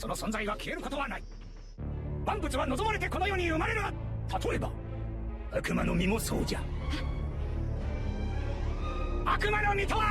その存在が消えることはない。万物は望まれてこの世に生まれる。例えば悪魔の実もそうじゃ。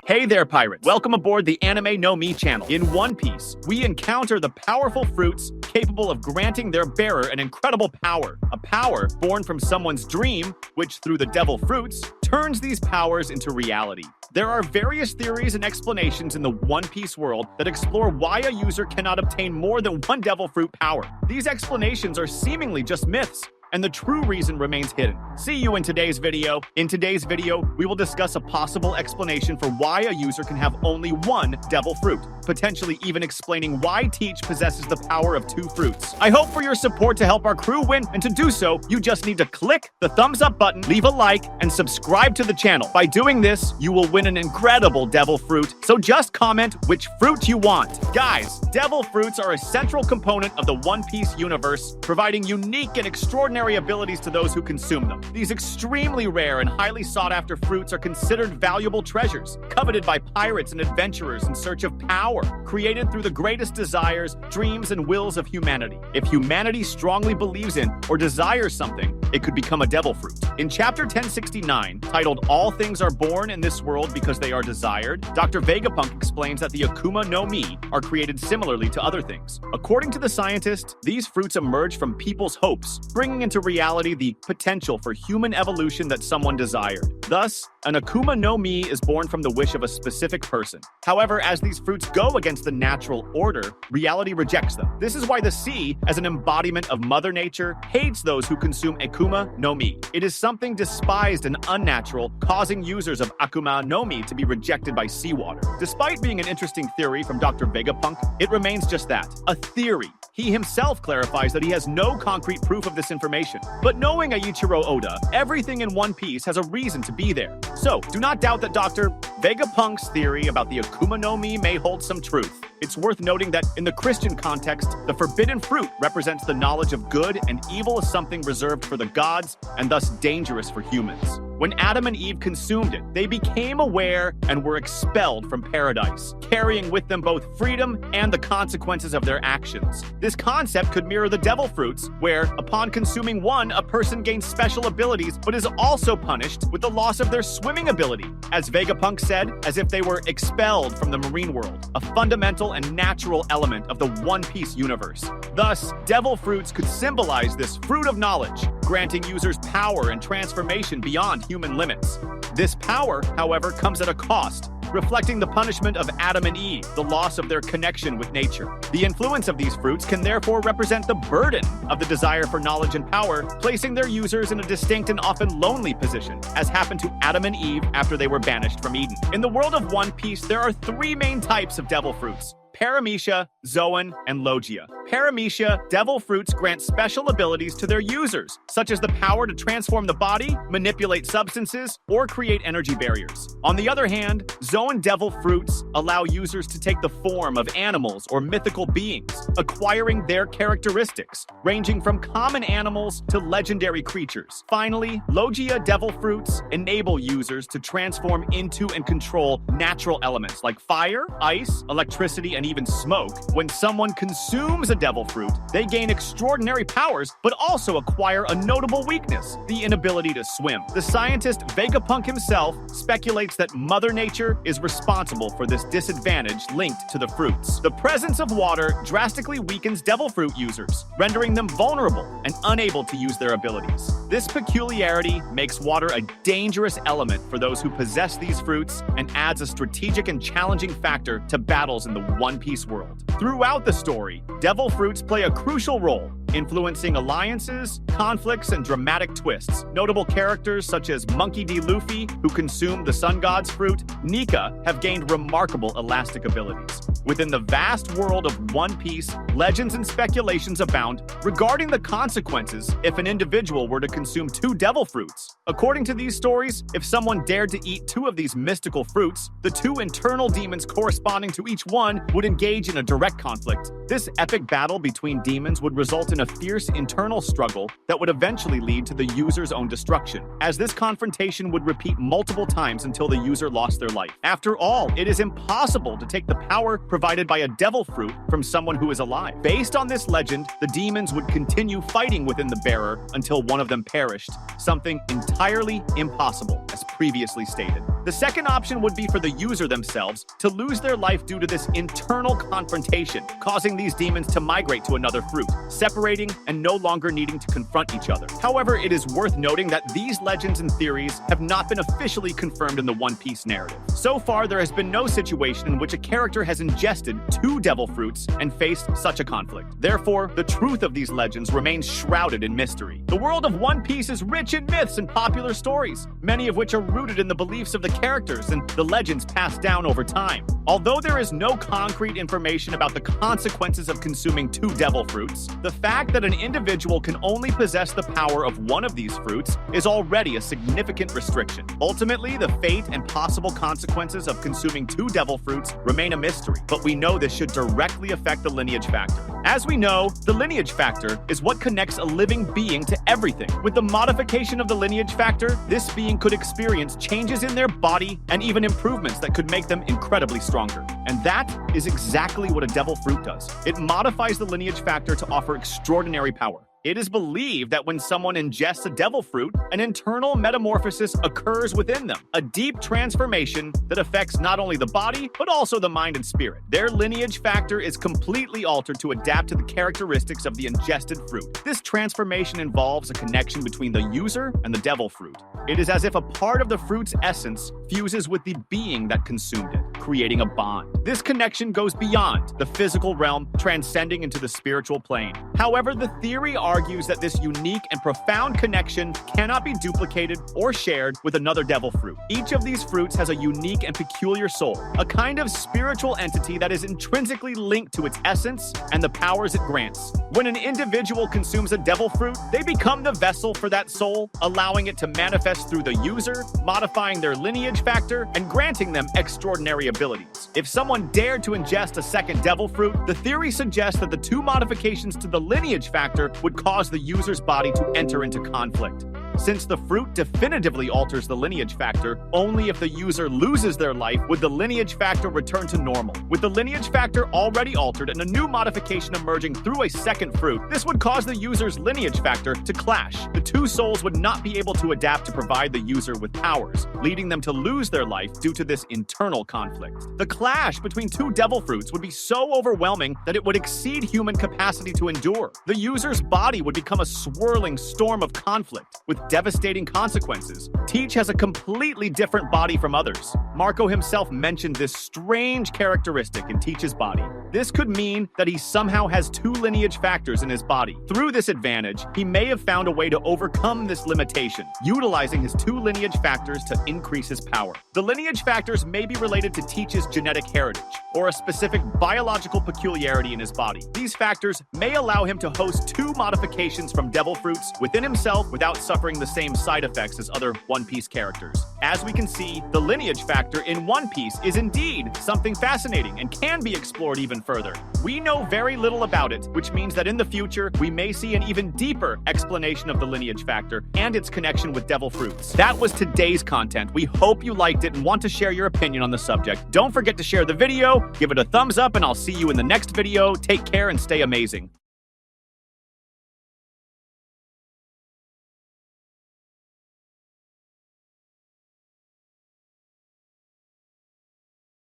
Hey there, pirates! Welcome aboard the Anime No Mi channel. In One Piece, we encounter the powerful fruits capable of granting their bearer an incredible power. A power born from someone's dream, which through the devil fruits, turns these powers into reality. There are various theories and explanations in the One Piece world that explore why a user cannot obtain more than one devil fruit power. These explanations are seemingly just myths, and the true reason remains hidden. See you in today's video. In today's video, we will discuss a possible explanation for why a user can have only one devil fruit, potentially even explaining why Teach possesses the power of two fruits. I hope for your support to help our crew win, and to do so, you just need to click the thumbs up button, leave a like, and subscribe to the channel. By doing this, you will win an incredible devil fruit, so just comment which fruit you want. Guys, devil fruits are a central component of the One Piece universe, providing unique and extraordinary abilities to those who consume them. These extremely rare and highly sought-after fruits are considered valuable treasures, coveted by pirates and adventurers in search of power, created through the greatest desires, dreams, and wills of humanity. If humanity strongly believes in or desires something, it could become a devil fruit. In Chapter 1069, titled All Things Are Born in This World Because They Are Desired, Dr. Vegapunk explains that the Akuma no Mi are created similarly to other things. According to the scientist, these fruits emerge from people's hopes, bringing into reality the potential for human evolution that someone desired. Thus, an Akuma no Mi is born from the wish of a specific person. However, as these fruits go against the natural order, reality rejects them. This is why the sea, as an embodiment of Mother Nature, hates those who consume Akuma no Mi. It is something despised and unnatural, causing users of Akuma no Mi to be rejected by seawater. Despite being an interesting theory from Dr. Vegapunk, it remains just that, a theory. He himself clarifies that he has no concrete proof of this information. But knowing Eiichiro Oda, everything in One Piece has a reason to be there. So, do not doubt that Dr. Vegapunk's theory about the Akuma no Mi may hold some truth. It's worth noting that in the Christian context, the forbidden fruit represents the knowledge of good and evil as something reserved for the gods and thus dangerous for humans. When Adam and Eve consumed it, they became aware and were expelled from paradise, carrying with them both freedom and the consequences of their actions. This concept could mirror the devil fruits, where, upon consuming one, a person gains special abilities but is also punished with the loss of their swimming ability, as Vegapunk said, as if they were expelled from the marine world, a fundamental and natural element of the One Piece universe. Thus, devil fruits could symbolize this fruit of knowledge, granting users power and transformation beyond human limits. This power, however, comes at a cost, reflecting the punishment of Adam and Eve, the loss of their connection with nature. The influence of these fruits can therefore represent the burden of the desire for knowledge and power, placing their users in a distinct and often lonely position, as happened to Adam and Eve after they were banished from Eden. In the world of One Piece, there are three main types of devil fruits: Paramecia, Zoan, and Logia. Paramecia, devil fruits grant special abilities to their users, such as the power to transform the body, manipulate substances, or create energy barriers. On the other hand, Zoan devil fruits allow users to take the form of animals or mythical beings, acquiring their characteristics, ranging from common animals to legendary creatures. Finally, Logia devil fruits enable users to transform into and control natural elements like fire, ice, electricity, and even smoke. When someone consumes a devil fruit, they gain extraordinary powers, but also acquire a notable weakness: the inability to swim. The scientist Vegapunk himself speculates that Mother Nature is responsible for this disadvantage linked to the fruits. The presence of water drastically weakens devil fruit users, rendering them vulnerable and unable to use their abilities. This peculiarity makes water a dangerous element for those who possess these fruits and adds a strategic and challenging factor to battles in the One Piece world. Throughout the story, devil fruits play a crucial role, influencing alliances, conflicts, and dramatic twists. Notable characters such as Monkey D. Luffy, who consumed the Sun God's fruit, Nika, have gained remarkable elastic abilities. Within the vast world of One Piece, legends and speculations abound regarding the consequences if an individual were to consume two devil fruits. According to these stories, if someone dared to eat two of these mystical fruits, the two internal demons corresponding to each one would engage in a direct conflict. This epic battle between demons would result in a fierce internal struggle that would eventually lead to the user's own destruction, as this confrontation would repeat multiple times until the user lost their life. After all, it is impossible to take the power provided by a devil fruit from someone who is alive. Based on this legend, the demons would continue fighting within the bearer until one of them perished, something entirely impossible, as previously stated. The second option would be for the user themselves to lose their life due to this internal confrontation, causing these demons to migrate to another fruit, separating and no longer needing to confront each other. However, it is worth noting that these legends and theories have not been officially confirmed in the One Piece narrative. So far, there has been no situation in which a character has ingested 2 devil fruits and faced such a conflict. Therefore, the truth of these legends remains shrouded in mystery. The world of One Piece is rich in myths and popular stories, many of which are rooted in the beliefs of the characters and the legends passed down over time. Although there is no concrete information about the consequences of consuming 2 devil fruits, the fact that an individual can only possess the power of one of these fruits is already a significant restriction. Ultimately, the fate and possible consequences of consuming 2 devil fruits remain a mystery, but we know this should directly affect the lineage factor. As we know, the lineage factor is what connects a living being to everything. With the modification of the lineage factor, this being could experience changes in their body and even improvements that could make them incredibly stronger. And that is exactly what a devil fruit does. It modifies the lineage factor to offer extraordinary power. It is believed that when someone ingests a devil fruit, an internal metamorphosis occurs within them, a deep transformation that affects not only the body, but also the mind and spirit. Their lineage factor is completely altered to adapt to the characteristics of the ingested fruit. This transformation involves a connection between the user and the devil fruit. It is as if a part of the fruit's essence fuses with the being that consumed it, creating a bond. This connection goes beyond the physical realm, transcending into the spiritual plane. However, the theory argues that this unique and profound connection cannot be duplicated or shared with another devil fruit. Each of these fruits has a unique and peculiar soul, a kind of spiritual entity that is intrinsically linked to its essence and the powers it grants. When an individual consumes a devil fruit, they become the vessel for that soul, allowing it to manifest through the user, modifying their lineage factor, and granting them extraordinary abilities. If someone dared to ingest a second devil fruit, the theory suggests that the 2 modifications to the lineage factor would cause the user's body to enter into conflict. Since the fruit definitively alters the lineage factor, only if the user loses their life would the lineage factor return to normal. With the lineage factor already altered and a new modification emerging through a second fruit, this would cause the user's lineage factor to clash. The 2 souls would not be able to adapt to provide the user with powers, leading them to lose their life due to this internal conflict. The clash between 2 devil fruits would be so overwhelming that it would exceed human capacity to endure. The user's body would become a swirling storm of conflict, with devastating consequences. Teach has a completely different body from others. Marco himself mentioned this strange characteristic in Teach's body. This could mean that he somehow has 2 lineage factors in his body. Through this advantage, he may have found a way to overcome this limitation, utilizing his 2 lineage factors to increase his power. The lineage factors may be related to Teach's genetic heritage, or a specific biological peculiarity in his body. These factors may allow him to host 2 modifications from devil fruits within himself without suffering the same side effects as other One Piece characters. As we can see, the lineage factor in One Piece is indeed something fascinating and can be explored even further. We know very little about it, which means that in the future, we may see an even deeper explanation of the lineage factor and its connection with devil fruits. That was today's content. We hope you liked it and want to share your opinion on the subject. Don't forget to share the video, give it a thumbs up, and I'll see you in the next video. Take care and stay amazing.